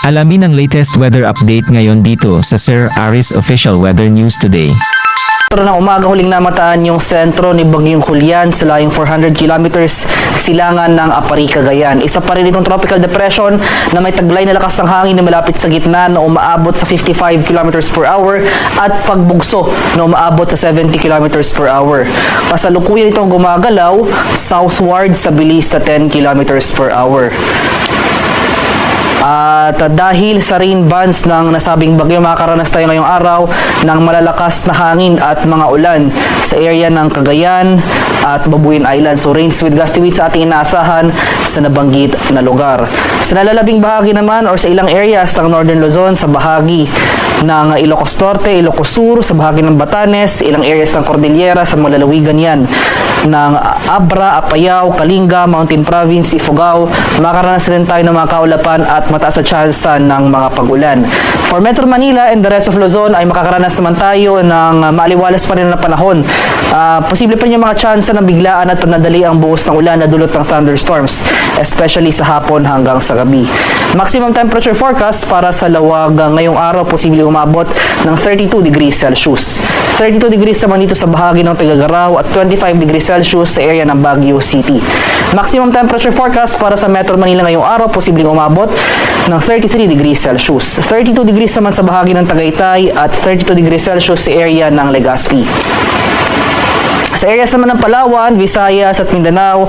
Alamin ang latest weather update ngayon dito sa Sir Aris Official Weather News Today. Ng umaga huling namataan yung sentro ni Bagyong Julian sa layong 400 kilometers silangan ng Apari, Cagayan. Isa pa rin itong tropical depression na may taglay na lakas ng hangin na malapit sa gitna na umaabot sa 55 kilometers per hour at pagbugso na umaabot sa 70 kilometers per hour. Kasalukuyan itong gumagalaw southward sa bilis na 10 kilometers per hour. At dahil sa rain bands ng nasabing bagyo, makakaranas tayo ngayong araw ng malalakas na hangin at mga ulan sa area ng Cagayan at Babuyan Island. So rains with gusty winds sa ating inaasahan sa nabanggit na lugar. Sa nalalabing bahagi naman or sa ilang areas ng Northern Luzon, sa bahagi ng Ilocos Norte, Ilocos Sur, sa bahagi ng Batanes, ilang areas ng Cordillera, sa mga lalawigan yan ng Abra, Apayao, Kalinga, Mountain Province, Ifugao, makakaranas rin tayo ng mga kaulapan at mataas sa tsansa ng mga pag-ulan. For Metro Manila and the rest of Luzon ay makakaranas naman tayo ng maaliwalas pa rin na panahon. Posible pa rin yung mga tsansa ng biglaan at panadali ang buhos ng ulan na dulot ng thunderstorms, especially sa hapon hanggang sa gabi. Maximum temperature forecast para sa Lawag ngayong araw, posible umabot ng 32 degrees Celsius. 32 degrees naman dito sa bahagi ng Tuguegarao at 25 degrees Celsius sa area ng Baguio City. Maximum temperature forecast para sa Metro Manila ngayong araw, posibleng umabot ng 33 degrees Celsius. 32 degrees naman sa bahagi ng Tagaytay at 32 degrees Celsius sa area ng Legazpi. Sa areas naman ng Palawan, Visayas at Mindanao,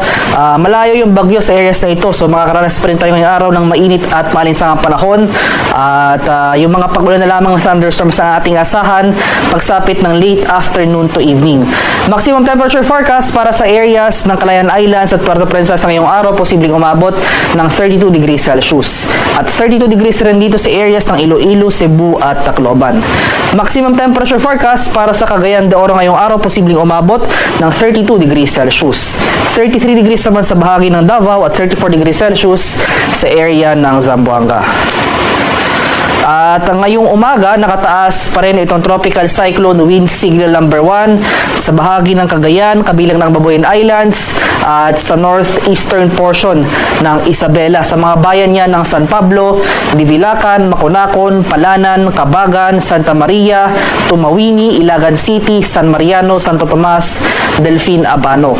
malayo yung bagyo sa areas na ito. So makakaranas pa rin tayo ngayong araw ng mainit at malinsangang panahon. At yung mga pag-ulan na lamang ng thunderstorms sa ating asahan pagsapit ng late afternoon to evening. Maximum temperature forecast para sa areas ng Calayan Islands at Puerto Princesa ngayong araw, posibleng umabot ng 32 degrees Celsius. At 32 degrees rin dito sa areas ng Iloilo, Cebu at Tacloban. Maximum temperature forecast para sa Cagayan de Oro ngayong araw, posibleng umabot ng 32 degrees Celsius. 33 degrees naman sa bahagi ng Davao at 34 degrees Celsius sa area ng Zamboanga. At ngayong umaga, nakataas pa rin itong tropical cyclone wind signal number 1 sa bahagi ng Cagayan, kabilang ng Babuyan Islands at sa northeastern portion ng Isabela. Sa mga bayan niya ng San Pablo, Divilacan, Maconacon, Palanan, Cabagan, Santa Maria, Tumawini, Ilagan City, San Mariano, Santo Tomas, Delfin, Abano.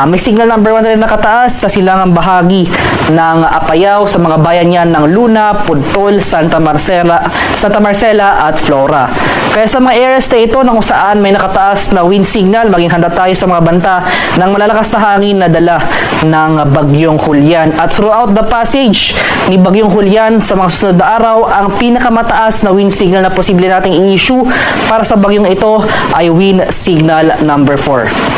May signal number 1 na rin nakataas sa silangang bahagi ng Apayao sa mga bayan niya ng Luna, Pudtol, Santa Marcela at Flora. Kaya sa mga areas na ito na kung saan may nakataas na wind signal, maging handa tayo sa mga banta ng malalakas na hangin na dala ng Bagyong Julian. At throughout the passage ni Bagyong Julian sa mga susunod na araw, ang pinakamataas na wind signal na posible nating i-issue para sa bagyong ito ay wind signal number 4.